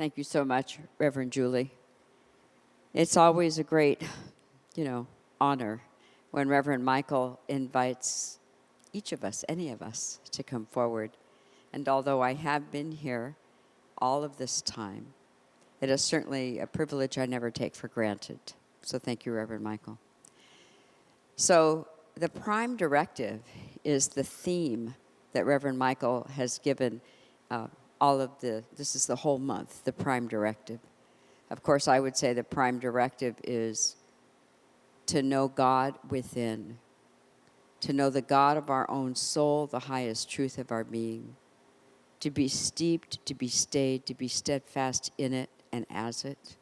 Thank you so much, Reverend Julie. It's always a great, honor when Reverend Michael invites each of us, any of us, to come forward. And although I have been here all of this time, it is certainly a privilege I never take for granted. So thank you, Reverend Michael. So the prime directive is the theme that Reverend Michael has given this is the whole month, the prime directive. Of course, I would say the prime directive is to know God within, to know the God of our own soul, the highest truth of our being, to be steeped, to be stayed, to be steadfast in it and as it,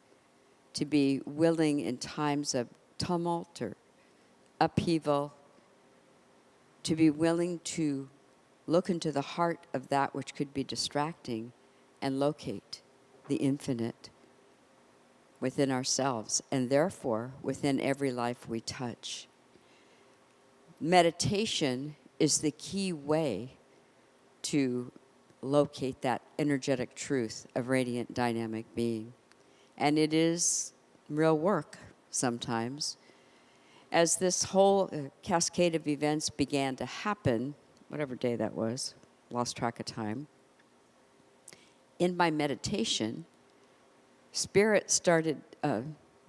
to be willing in times of tumult or upheaval, to be willing to look into the heart of that which could be distracting and locate the infinite within ourselves and therefore within every life we touch. Meditation is the key way to locate that energetic truth of radiant dynamic being. And it is real work sometimes. As this whole cascade of events began to happen, whatever day that was, lost track of time, in my meditation, Spirit started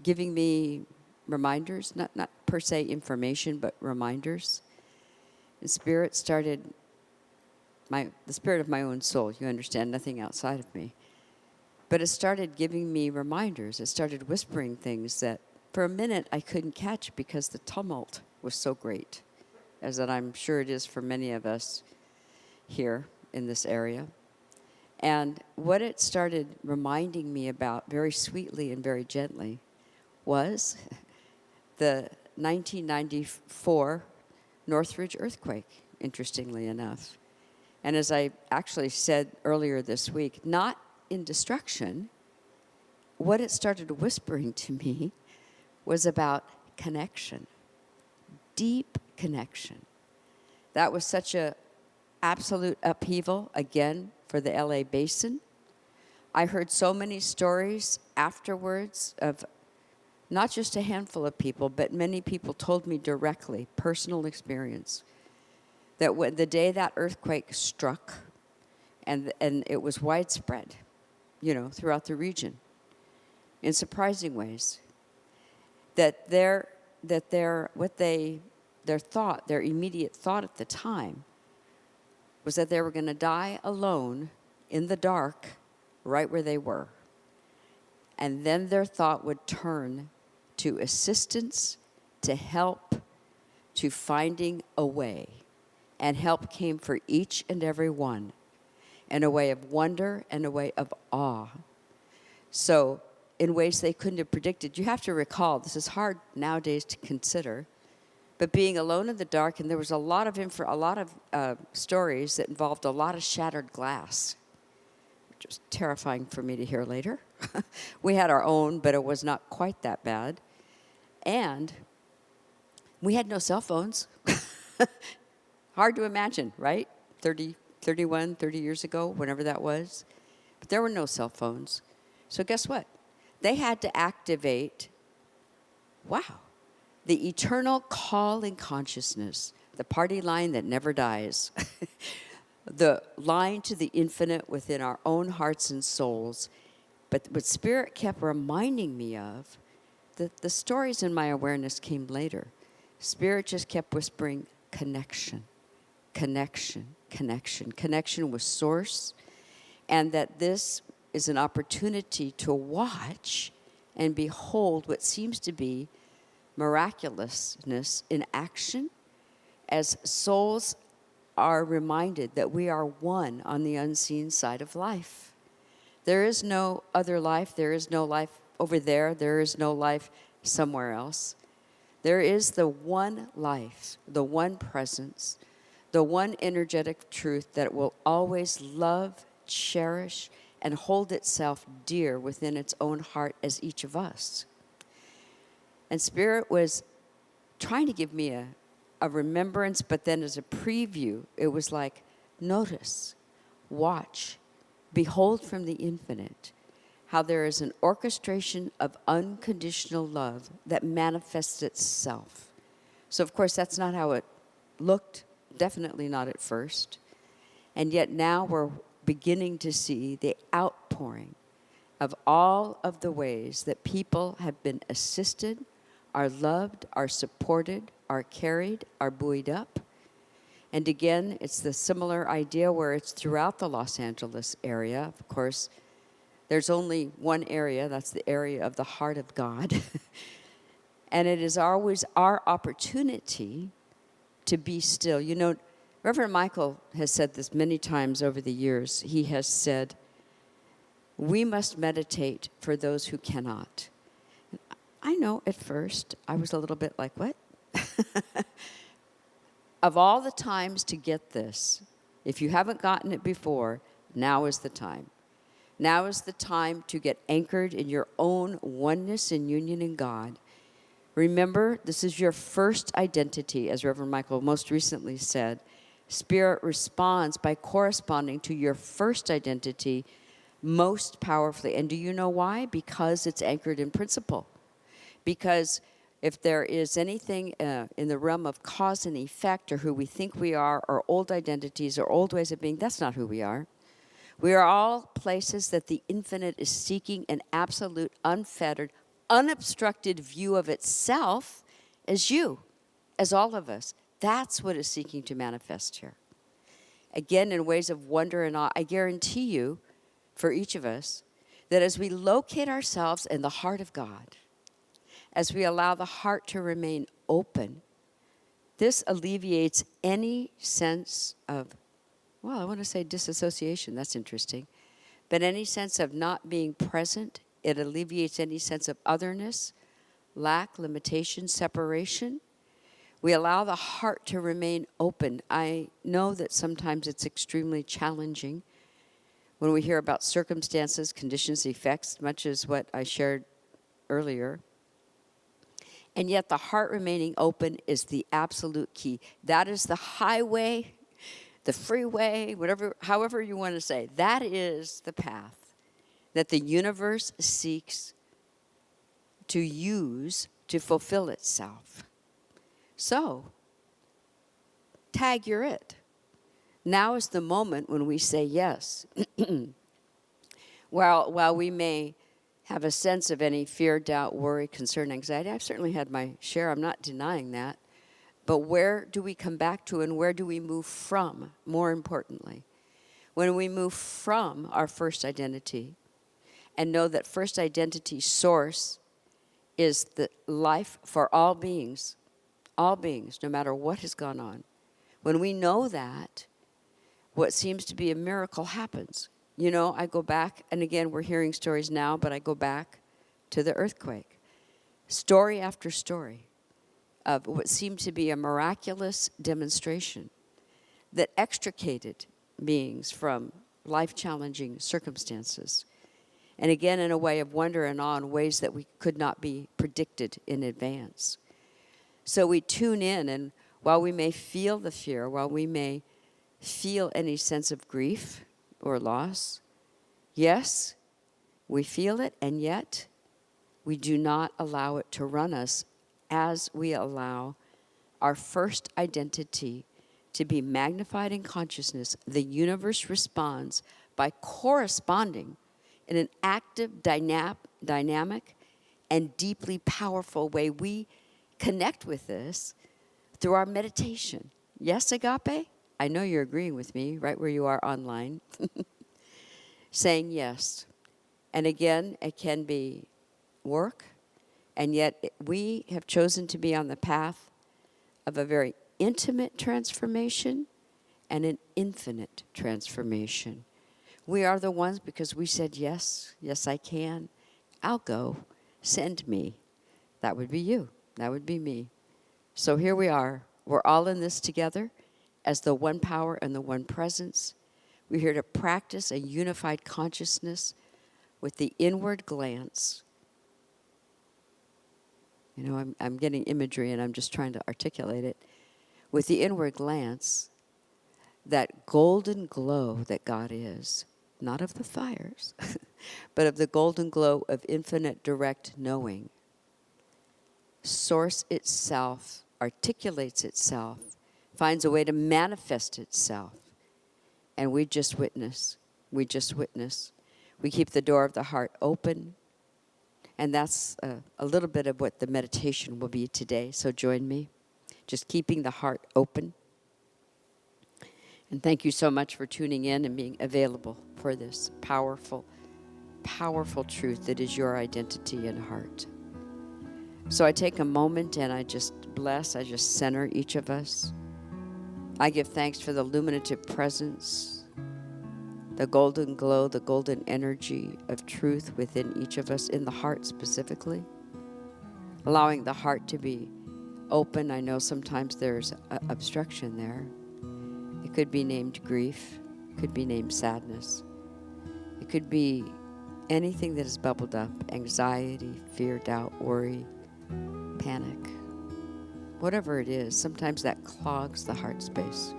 giving me reminders, not per se information, but reminders. And Spirit started, the spirit of my own soul, you understand, nothing outside of me. But it started giving me reminders. It started whispering things that for a minute I couldn't catch because the tumult was so great, as that I'm sure it is for many of us here in this area. And what it started reminding me about very sweetly and very gently was the 1994 Northridge earthquake, interestingly enough. And as I actually said earlier this week, not in destruction, what it started whispering to me was about connection, deep connection. That was such a absolute upheaval, again, for the LA basin. I heard so many stories afterwards of not just a handful of people, but many people told me directly, personal experience, that when the day that earthquake struck, and it was widespread, throughout the region, in surprising ways, that their immediate thought at the time was that they were going to die alone in the dark right where they were. And then their thought would turn to assistance, to help, to finding a way. And help came for each and every one in a way of wonder and a way of awe. So in ways they couldn't have predicted. You have to recall, this is hard nowadays to consider, but being alone in the dark, and there was a lot of stories that involved a lot of shattered glass, which was terrifying for me to hear later. We had our own, but it was not quite that bad. And we had no cell phones. Hard to imagine, right? 30 years ago, whenever that was. But there were no cell phones. So guess what? They had to activate, the eternal call in consciousness, the party line that never dies, the line to the infinite within our own hearts and souls. But what Spirit kept reminding me of, the stories in my awareness came later. Spirit just kept whispering connection, connection, connection, connection with Source, and that this is an opportunity to watch and behold what seems to be miraculousness in action as souls are reminded that we are one on the unseen side of life. There is no other life. There is no life over there. There is no life somewhere else. There is the one life, the one presence, the one energetic truth that will always love, cherish, and hold itself dear within its own heart as each of us. And Spirit was trying to give me a remembrance, but then as a preview, it was like, notice, watch, behold from the infinite how there is an orchestration of unconditional love that manifests itself. So, of course, that's not how it looked, definitely not at first. And yet now we're beginning to see the outpouring of all of the ways that people have been assisted, are loved, are supported, are carried, are buoyed up. And again, it's the similar idea where it's throughout the Los Angeles area. Of course, there's only one area, that's the area of the heart of God. And it is always our opportunity to be still. You know, Reverend Michael has said this many times over the years. He has said, we must meditate for those who cannot. I know at first I was a little bit like, what? Of all the times to get this, if you haven't gotten it before, now is the time. Now is the time to get anchored in your own oneness and union in God. Remember, this is your first identity, as Reverend Michael most recently said. Spirit responds by corresponding to your first identity most powerfully. And do you know why? Because it's anchored in principle. Because if there is anything in the realm of cause and effect, or who we think we are, or old identities, or old ways of being, that's not who we are. We are all places that the infinite is seeking an absolute, unfettered, unobstructed view of itself as you, as all of us. That's what is seeking to manifest here. Again, in ways of wonder and awe, I guarantee you, for each of us, that as we locate ourselves in the heart of God, as we allow the heart to remain open, this alleviates any sense of, well, I want to say disassociation, that's interesting, but any sense of not being present. It alleviates any sense of otherness, lack, limitation, separation. We allow the heart to remain open. I know that sometimes it's extremely challenging when we hear about circumstances, conditions, effects, much as what I shared earlier. And yet the heart remaining open is the absolute key. That is the highway, the freeway, whatever, however you want to say. That is the path that the universe seeks to use to fulfill itself. So, tag, you're it. Now is the moment when we say yes. While we may have a sense of any fear, doubt, worry, concern, anxiety, I've certainly had my share. I'm not denying that. But where do we come back to, and where do we move from, more importantly? When we move from our first identity and know that first identity source is the life for all beings, no matter what has gone on. When we know that, what seems to be a miracle happens. You know, I go back, and again, we're hearing stories now, but I go back to the earthquake. Story after story of what seemed to be a miraculous demonstration that extricated beings from life-challenging circumstances. And again, in a way of wonder and awe in ways that we could not be predicted in advance. So we tune in, and while we may feel the fear, while we may feel any sense of grief or loss, yes, we feel it, and yet we do not allow it to run us as we allow our first identity to be magnified in consciousness. The universe responds by corresponding in an active, dynamic, and deeply powerful way. We connect with this through our meditation. Yes, Agape? I know you're agreeing with me right where you are online. Saying yes. And again, it can be work, and yet we have chosen to be on the path of a very intimate transformation and an infinite transformation. We are the ones because we said, yes, yes I can. I'll go. Send me. That would be you. That would be me. So here we are. We're all in this together as the one power and the one presence. We're here to practice a unified consciousness with the inward glance. You know, I'm getting imagery and I'm just trying to articulate it. With the inward glance, that golden glow that God is, not of the fires, but of the golden glow of infinite direct knowing. Source itself articulates itself, finds a way to manifest itself. And we just witness. We just witness. We keep the door of the heart open. And that's a little bit of what the meditation will be today. So join me. Just keeping the heart open. And thank you so much for tuning in and being available for this powerful, powerful truth that is your identity and heart. So I take a moment and I just bless, I just center each of us. I give thanks for the illuminative presence, the golden glow, the golden energy of truth within each of us, in the heart specifically. Allowing the heart to be open. I know sometimes there's obstruction there. It could be named grief. It could be named sadness. It could be anything that has bubbled up. Anxiety, fear, doubt, worry, panic. Whatever it is, sometimes that clogs the heart space.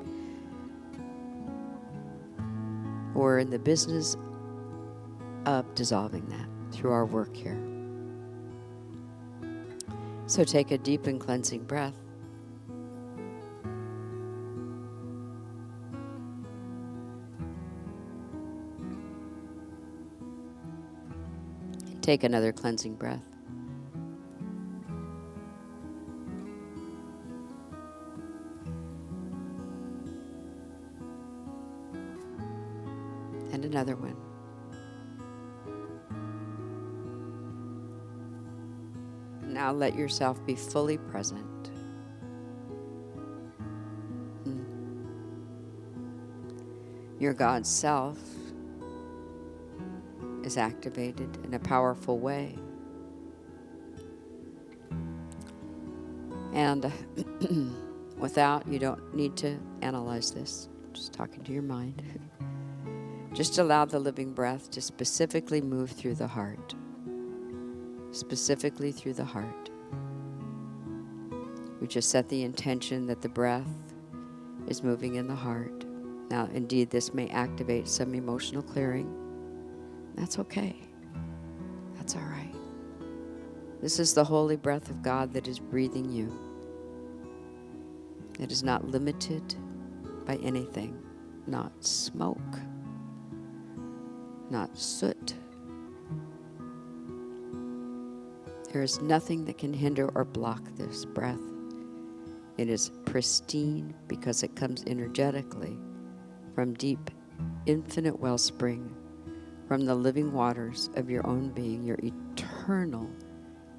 We're in the business of dissolving that through our work here. So take a deep and cleansing breath. Take another cleansing breath. And another one. Now let yourself be fully present. Your God self is activated in a powerful way. And without, you don't need to analyze this. Just talking to your mind. Just allow the living breath to specifically move through the heart. Specifically through the heart. We just set the intention that the breath is moving in the heart. Now, indeed, this may activate some emotional clearing. That's okay. That's all right. This is the holy breath of God that is breathing you. It is not limited by anything. Not smoke. Not soot. There is nothing that can hinder or block this breath. It is pristine because it comes energetically from deep, infinite wellspring, from the living waters of your own being, your eternal,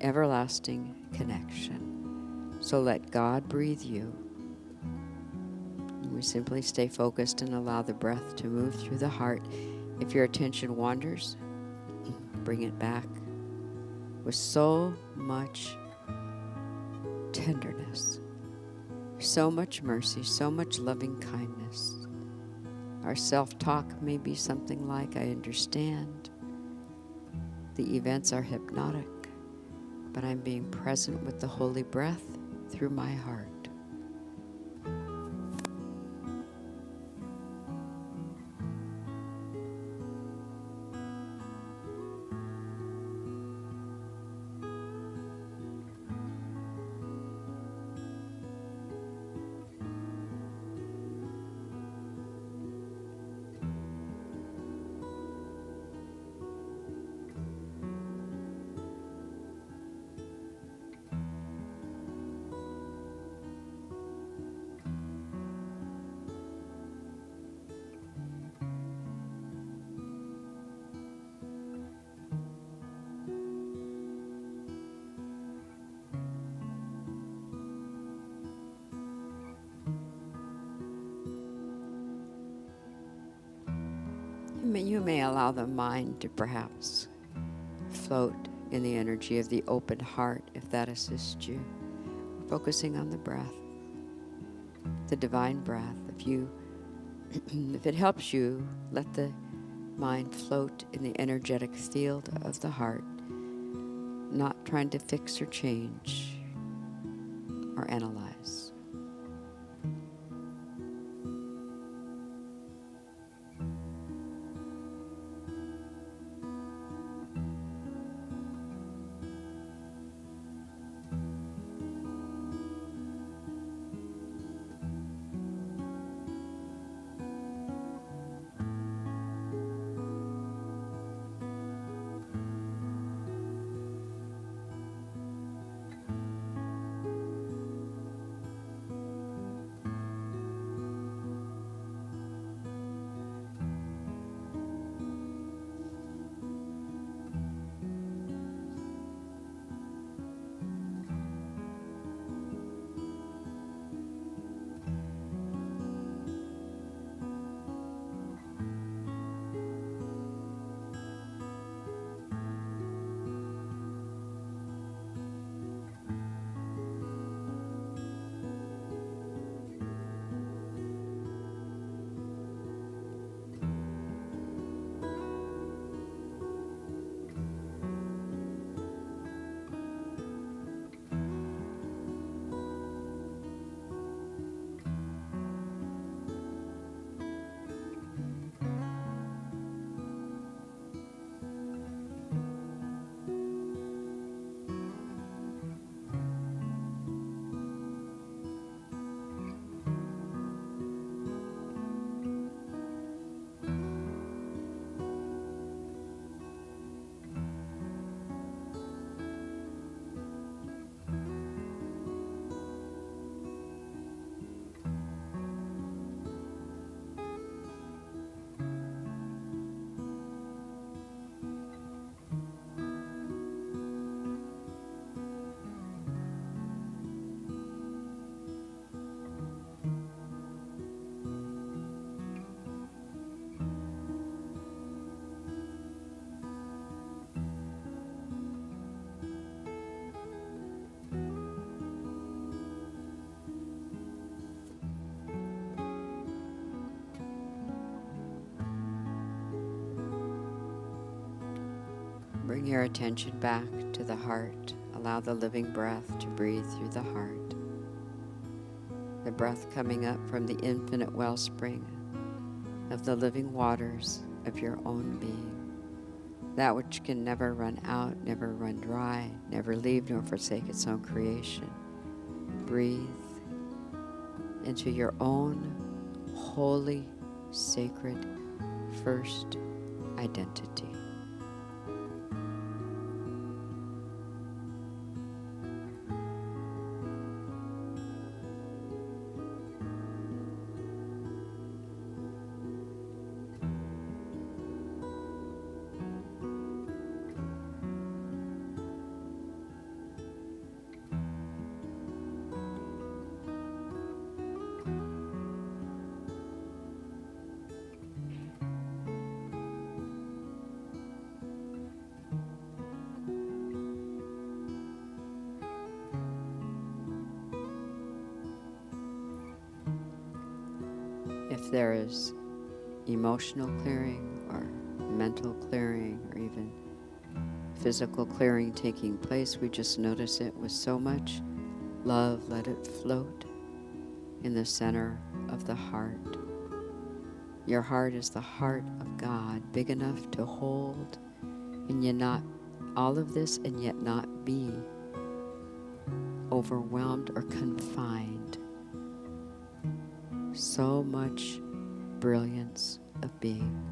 everlasting connection. So let God breathe you. We simply stay focused and allow the breath to move through the heart. If your attention wanders, bring it back with so much tenderness, so much mercy, so much loving kindness. Our self-talk may be something like, I understand. The events are hypnotic, but I'm being present with the holy breath through my heart. You may allow the mind to perhaps float in the energy of the open heart if that assists you. Focusing on the breath, the divine breath. If it helps you, let the mind float in the energetic field of the heart, not trying to fix or change or analyze. Bring your attention back to the heart. Allow the living breath to breathe through the heart. The breath coming up from the infinite wellspring of the living waters of your own being. That which can never run out, never run dry, never leave nor forsake its own creation. Breathe into your own holy, sacred, first identity. If there is emotional clearing or mental clearing or even physical clearing taking place, we just notice it with so much love. Let it float in the center of the heart. Your heart is the heart of God, big enough to hold, and yet not all of this, and yet not be overwhelmed or confined. So much brilliance of being.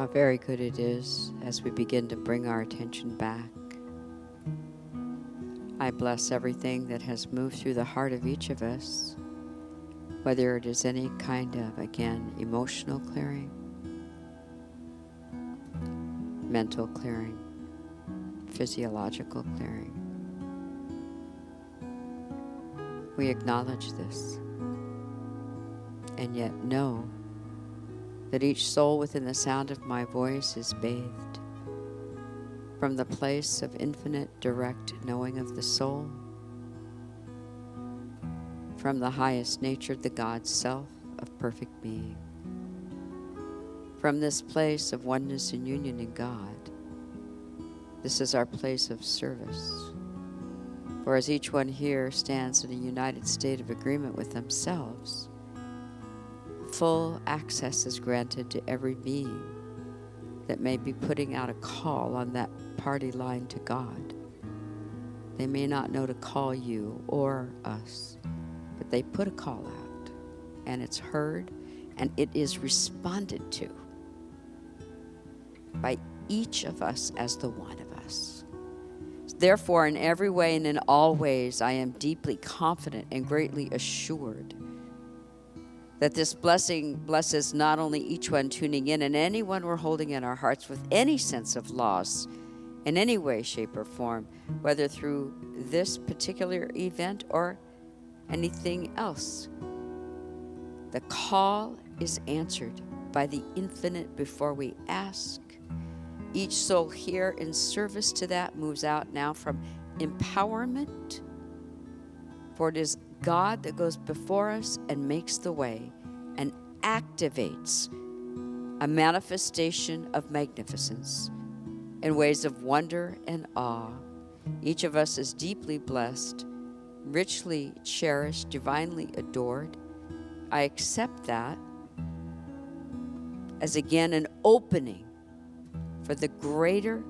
how very good it is as we begin to bring our attention back. I bless everything that has moved through the heart of each of us, whether it is any kind of, again, emotional clearing, mental clearing, physiological clearing. We acknowledge this, and yet know that each soul within the sound of my voice is bathed from the place of infinite direct knowing of the soul, from the highest nature, the God self of perfect being. From this place of oneness and union in God, this is our place of service. For as each one here stands in a united state of agreement with themselves, full access is granted to every being that may be putting out a call on that party line to God. They may not know to call you or us, but they put a call out, and it's heard, and it is responded to by each of us as the one of us. Therefore, in every way and in all ways, I am deeply confident and greatly assured that this blessing blesses not only each one tuning in and anyone we're holding in our hearts with any sense of loss in any way, shape, or form, whether through this particular event or anything else. The call is answered by the infinite before we ask. Each soul here in service to that moves out now from empowerment, for it is God that goes before us and makes the way and activates a manifestation of magnificence in ways of wonder and awe. Each of us is deeply blessed, richly cherished, divinely adored. I accept that as again an opening for the greater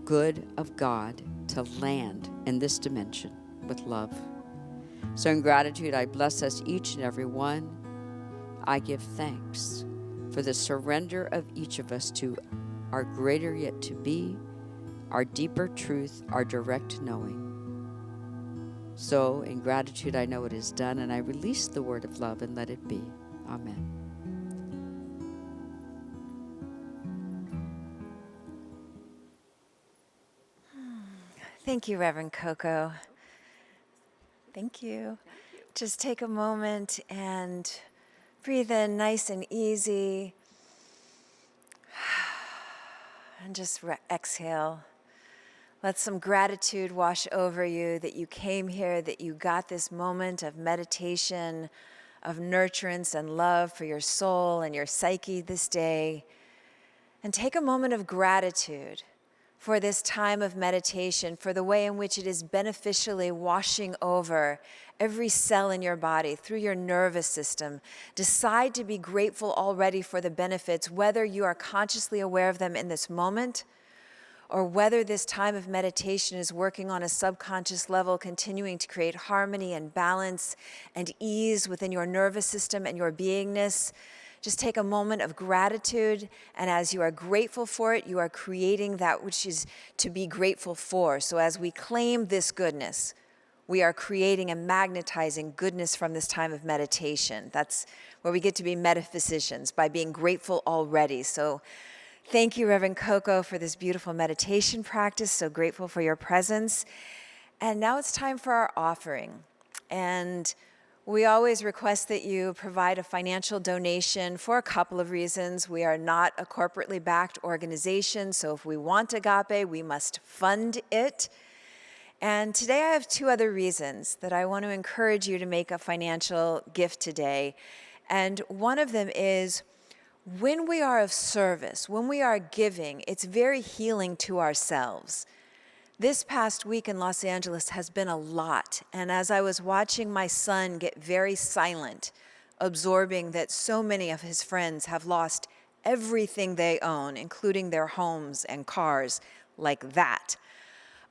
good of God to land in this dimension with love. So in gratitude, I bless us each and every one. I give thanks for the surrender of each of us to our greater yet to be, our deeper truth, our direct knowing. So in gratitude, I know it is done, and I release the word of love and let it be. Amen. Thank you, Reverend Coco. Thank you. Just take a moment and breathe in nice and easy. And just exhale. Let some gratitude wash over you that you came here, that you got this moment of meditation, of nurturance and love for your soul and your psyche this day. And take a moment of gratitude for this time of meditation, for the way in which it is beneficially washing over every cell in your body, through your nervous system. Decide to be grateful already for the benefits, whether you are consciously aware of them in this moment, or whether this time of meditation is working on a subconscious level, continuing to create harmony and balance and ease within your nervous system and your beingness. Just take a moment of gratitude, and as you are grateful for it, you are creating that which is to be grateful for. So as we claim this goodness, we are creating and magnetizing goodness from this time of meditation. That's where we get to be metaphysicians, by being grateful already. So thank you, Reverend Coco, for this beautiful meditation practice. So grateful for your presence. And now it's time for our offering. And we always request that you provide a financial donation for a couple of reasons. We are not a corporately backed organization, so if we want Agape, we must fund it. And today I have two other reasons that I want to encourage you to make a financial gift today. And one of them is, when we are of service, when we are giving, it's very healing to ourselves. This past week in Los Angeles has been a lot, and as I was watching my son get very silent, absorbing that so many of his friends have lost everything they own, including their homes and cars, like that,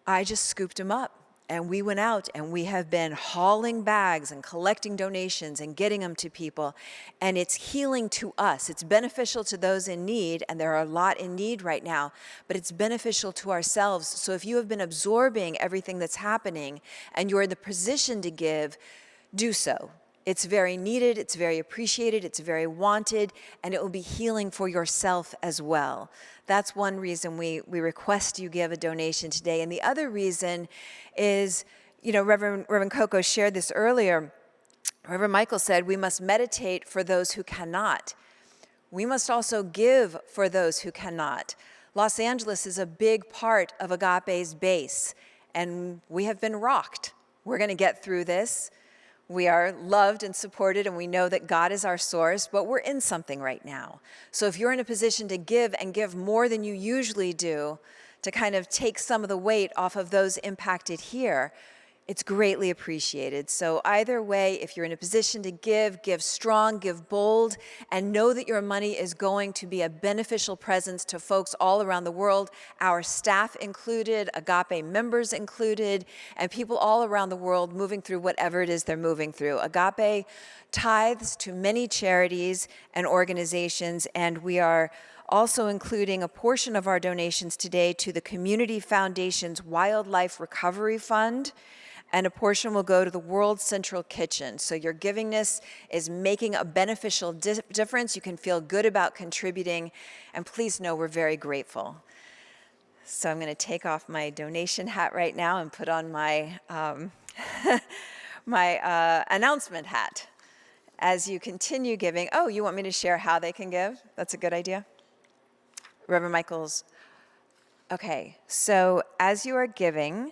I just scooped him up And we went out and we have been hauling bags and collecting donations and getting them to people. And it's healing to us. It's beneficial to those in need, and there are a lot in need right now, but it's beneficial to ourselves. So if you have been absorbing everything that's happening and you're in the position to give, do so. It's very needed, it's very appreciated, it's very wanted, and it will be healing for yourself as well. That's one reason we request you give a donation today. And the other reason is, Reverend Coco shared this earlier. Reverend Michael said, we must meditate for those who cannot. We must also give for those who cannot. Los Angeles is a big part of Agape's base, and we have been rocked. We're going to get through this. We are loved and supported, and we know that God is our source, but we're in something right now. So if you're in a position to give and give more than you usually do, to kind of take some of the weight off of those impacted here, it's greatly appreciated. So either way, if you're in a position to give strong, give bold, and know that your money is going to be a beneficial presence to folks all around the world, our staff included, Agape members included, and people all around the world moving through whatever it is they're moving through. Agape tithes to many charities and organizations, and we are also including a portion of our donations today to the Community Foundation's Wildlife Recovery Fund, and a portion will go to the World Central Kitchen. So your givingness is making a beneficial difference. You can feel good about contributing, and please know we're very grateful. So I'm going to take off my donation hat right now and put on my my announcement hat. As you continue giving, you want me to share how they can give? That's a good idea. Reverend Michael's. Okay, so as you are giving,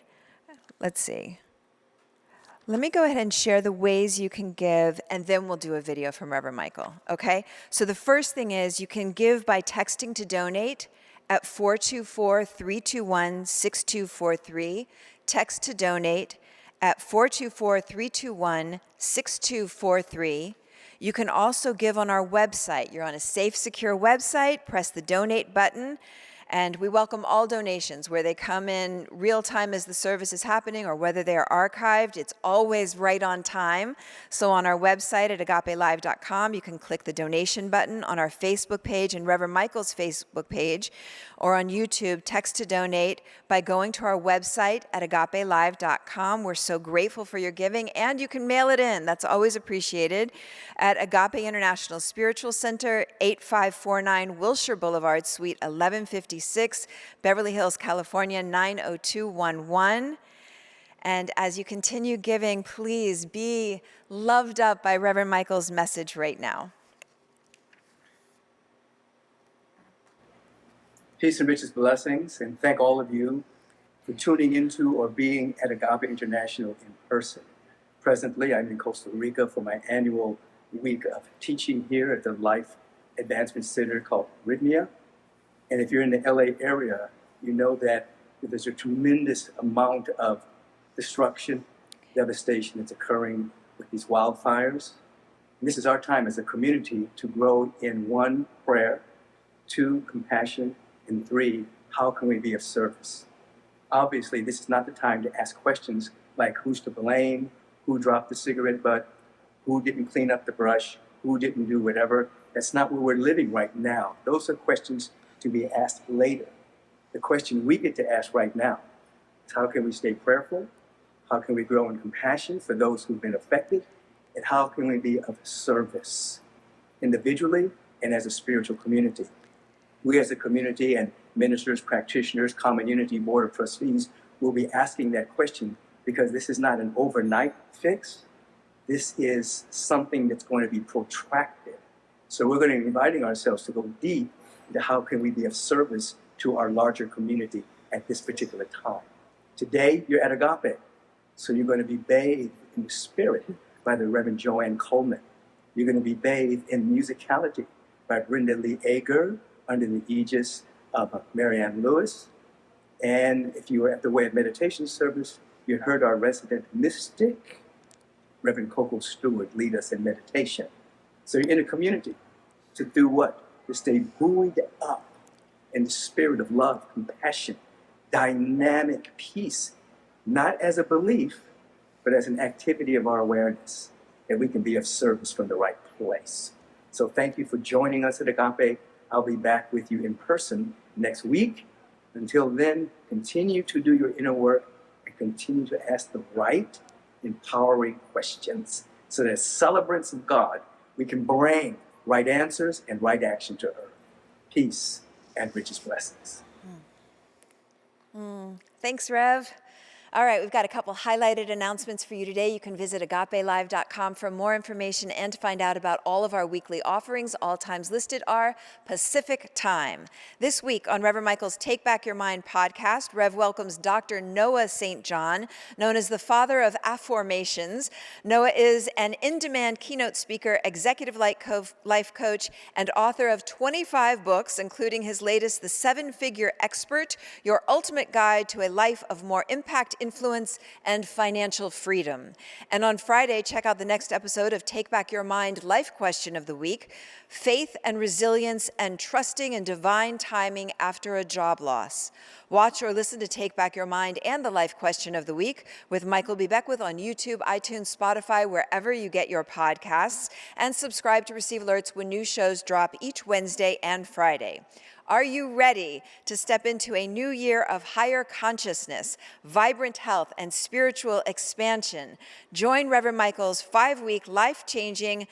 let's see. Let me go ahead and share the ways you can give, and then we'll do a video from Reverend Michael, okay? So the first thing is you can give by texting to donate at 424-321-6243. Text to donate at 424-321-6243. You can also give on our website. You're on a safe, secure website. Press the donate button. And we welcome all donations, where they come in real time as the service is happening or whether they are archived. It's always right on time. So on our website at agapelive.com, you can click the donation button. On our Facebook page and Reverend Michael's Facebook page, or on YouTube, text to donate by going to our website at agapelive.com. We're so grateful for your giving, and you can mail it in. That's always appreciated. At Agape International Spiritual Center, 8549 Wilshire Boulevard, Suite 1156, Beverly Hills, California, 90211. And as you continue giving, please be loved up by Reverend Michael's message right now. Peace and richest blessings, and thank all of you for tuning into or being at Agape International in person. Presently, I'm in Costa Rica for my annual week of teaching here at the Life Advancement Center called Rhythmia. And if you're in the LA area, you know that there's a tremendous amount of destruction, devastation that's occurring with these wildfires. And this is our time as a community to grow in 1, prayer, 2, compassion, and 3, how can we be of service? Obviously, this is not the time to ask questions like who's to blame, who dropped the cigarette butt, who didn't clean up the brush, who didn't do whatever. That's not where we're living right now. Those are questions to be asked later. The question we get to ask right now is how can we stay prayerful? How can we grow in compassion for those who've been affected? And how can we be of service individually and as a spiritual community? We as a community and ministers, practitioners, Common Unity Board of Trustees will be asking that question, because this is not an overnight fix. This is something that's going to be protracted. So we're going to be inviting ourselves to go deep into how can we be of service to our larger community at this particular time. Today, you're at Agape, so you're going to be bathed in the Spirit by the Reverend Joanne Coleman. You're going to be bathed in musicality by Brenda Lee Ager, under the aegis of Marianne Lewis. And if you were at the Way of Meditation service, you heard our resident mystic, Reverend Coco Stewart, lead us in meditation. So you're in a community to do what? To stay buoyed up in the spirit of love, compassion, dynamic peace, not as a belief, but as an activity of our awareness, that we can be of service from the right place. So thank you for joining us at Agape. I'll be back with you in person next week. Until then, continue to do your inner work and continue to ask the right, empowering questions so that as celebrants of God, we can bring right answers and right action to earth. Peace and richest blessings. Thanks, Rev. All right, we've got a couple highlighted announcements for you today. You can visit agapelive.com for more information and to find out about all of our weekly offerings. All times listed are Pacific time. This week on Reverend Michael's Take Back Your Mind podcast, Rev welcomes Dr. Noah St. John, known as the father of affirmations. Noah is an in-demand keynote speaker, executive life coach, and author of 25 books, including his latest, The Seven-Figure Expert, Your Ultimate Guide to a Life of More Impact, Influence, and Financial Freedom. And on Friday, check out the next episode of Take Back Your Mind Life Question of the Week, Faith and Resilience and Trusting in Divine Timing After a Job Loss. Watch or listen to Take Back Your Mind and the Life Question of the Week with Michael B. Beckwith on YouTube, iTunes, Spotify, wherever you get your podcasts, and subscribe to receive alerts when new shows drop each Wednesday and Friday. Are you ready to step into a new year of higher consciousness, vibrant health, and spiritual expansion? Join Reverend Michael's five life-changing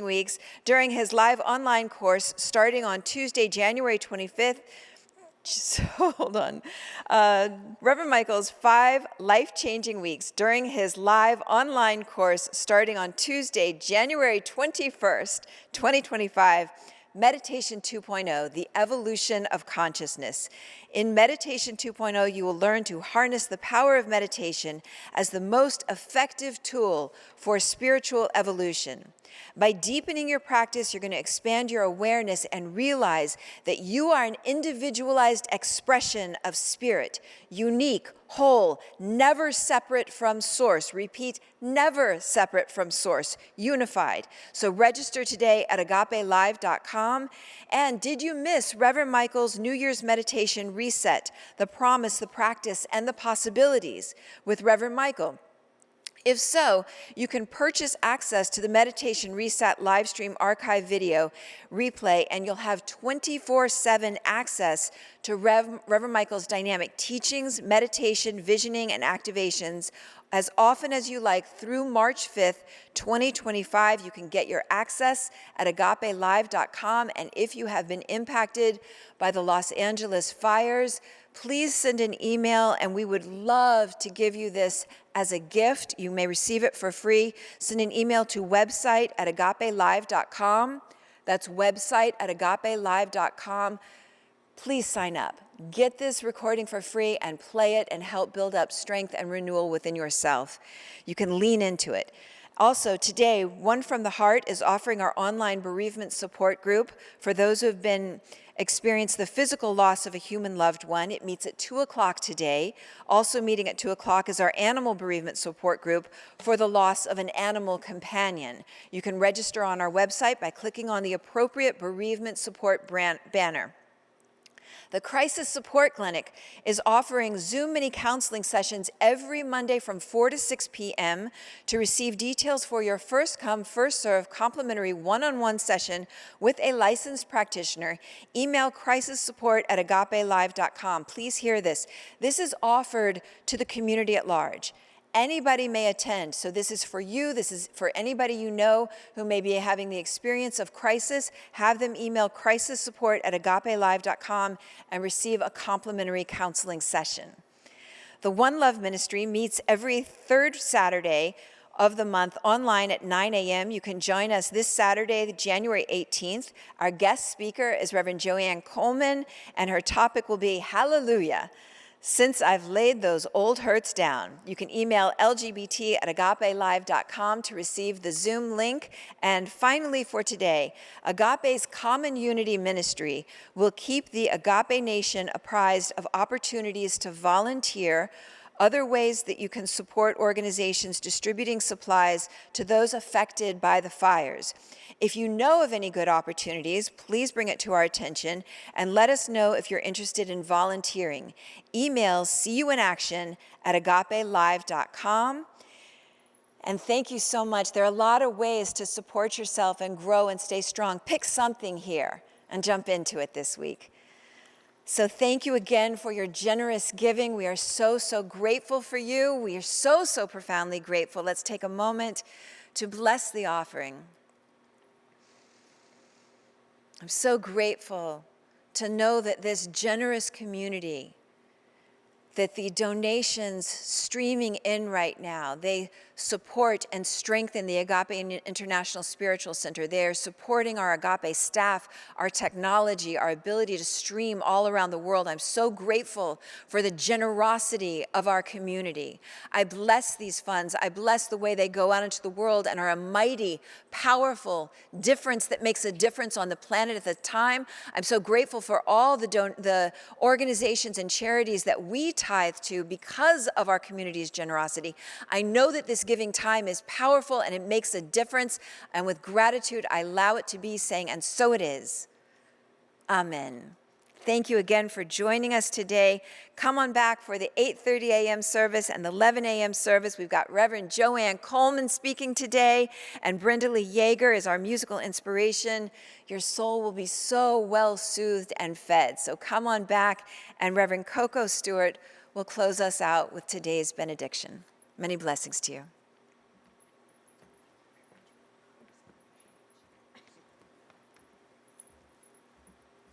weeks during his live online course starting on Tuesday, January 25th. Hold on. Reverend Michael's 5 life-changing weeks during his live online course starting on Tuesday, January 21st, 2025, Meditation 2.0, The Evolution of Consciousness. In Meditation 2.0, you will learn to harness the power of meditation as the most effective tool for spiritual evolution. By deepening your practice, you're going to expand your awareness and realize that you are an individualized expression of spirit, unique, whole, never separate from source. Repeat, never separate from source, unified. So register today at agapelive.com. And did you miss Reverend Michael's New Year's Meditation Reset, the promise, the practice, and the possibilities with Reverend Michael? If so, you can purchase access to the Meditation Reset live stream archive video replay, and you'll have 24/7 access to Reverend Michael's dynamic teachings, meditation, visioning, and activations as often as you like through March 5th, 2025. You can get your access at agapelive.com. And if you have been impacted by the Los Angeles fires, please send an email, and we would love to give you this as a gift. You may receive it for free. Send an email to website at agapelive.com. That's website at agapelive.com. Please sign up. Get this recording for free and play it and help build up strength and renewal within yourself. You can lean into it. Also, today, One from the Heart is offering our online bereavement support group for those who have experienced the physical loss of a human loved one. It meets at 2 o'clock today. Also meeting at 2 o'clock is our animal bereavement support group for the loss of an animal companion. You can register on our website by clicking on the appropriate bereavement support banner. The Crisis Support Clinic is offering Zoom mini counseling sessions every Monday from 4 to 6 p.m. To receive details for your first come, first serve complimentary one-on-one session with a licensed practitioner, email crisissupport@agapelive.com. Please hear this. This is offered to the community at large. Anybody may attend, so this is for you, this is for anybody you know who may be having the experience of crisis. Have them email crisissupport@agapelive.com and receive a complimentary counseling session. The One Love Ministry meets every third Saturday of the month online at 9 a.m. You can join us this Saturday, January 18th. Our guest speaker is Reverend Joanne Coleman, and her topic will be Hallelujah, Since I've Laid Those Old Hurts Down. You can email lgbt@agapelive.com to receive the Zoom link. And finally for today, Agape's Common Unity Ministry will keep the Agape Nation apprised of opportunities to volunteer Other ways that you can support organizations distributing supplies to those affected by the fires. If you know of any good opportunities, please bring it to our attention and let us know if you're interested in volunteering. Email seeyouinaction@agapelive.com. And thank you so much. There are a lot of ways to support yourself and grow and stay strong. Pick something here and jump into it this week. So thank you again for your generous giving. We are so, so grateful for you. We are so, so profoundly grateful. Let's take a moment to bless the offering. I'm so grateful to know that this generous community, that the donations streaming in right now, they support and strengthen the Agape International Spiritual Center. They are supporting our Agape staff, our technology, our ability to stream all around the world. I'm so grateful for the generosity of our community. I bless these funds. I bless the way they go out into the world and are a mighty, powerful difference that makes a difference on the planet at the time. I'm so grateful for all the organizations and charities that we tithe to because of our community's generosity. I know that this giving time is powerful and it makes a difference. And with gratitude, I allow it to be, saying, and so it is. Amen. Thank you again for joining us today. Come on back for the 8:30 a.m. service and the 11 a.m. service. We've got Reverend Joanne Coleman speaking today, and Brenda Lee Yeager is our musical inspiration. Your soul will be so well soothed and fed. So come on back, and Reverend Coco Stewart will close us out with today's benediction. Many blessings to you.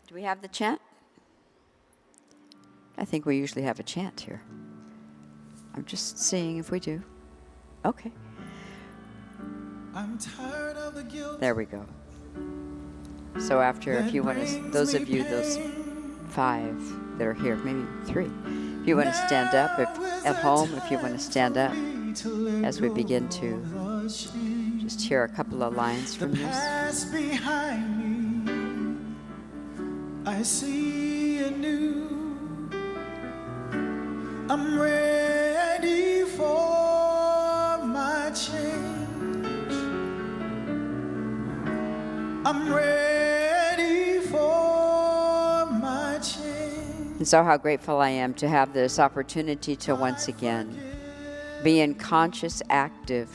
Do we have the chant? I think we usually have a chant here. I'm just seeing if we do. Okay. I'm tired of the guilt. There we go. So after, if you want to, those of you, those 5 that are here, maybe 3, if you want to stand up, if at home, if you want to stand up as we begin to just hear a couple of lines from this. Past behind me, I see a new. I'm ready for my change. I'm ready for my change. And so how grateful I am to have this opportunity to once again be in conscious, active,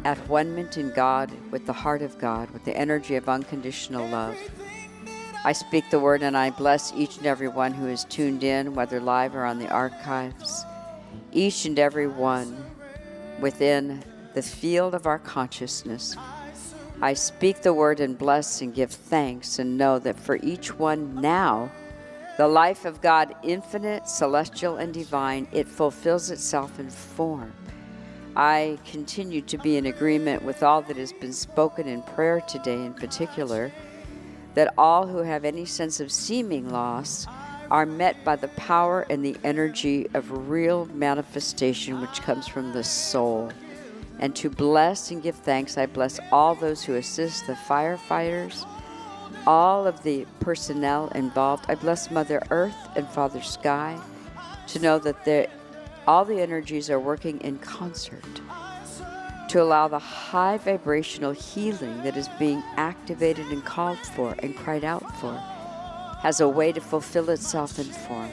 at one-ment in God, with the heart of God, with the energy of unconditional love. I speak the word and I bless each and every one who is tuned in, whether live or on the archives. Each and every one within the field of our consciousness. I speak the word and bless and give thanks and know that for each one now, the life of God, infinite, celestial, and divine, it fulfills itself in form. I continue to be in agreement with all that has been spoken in prayer today in particular, that all who have any sense of seeming loss are met by the power and the energy of real manifestation which comes from the soul. And to bless and give thanks, I bless all those who assist the firefighters, all of the personnel involved. I bless Mother Earth and Father Sky to know that all the energies are working in concert to allow the high vibrational healing that is being activated and called for and cried out for has a way to fulfill itself in form.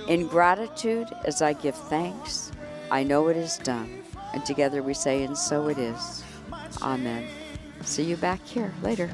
In gratitude, as I give thanks, I know it is done. And together we say, and so it is. Amen. See you back here later.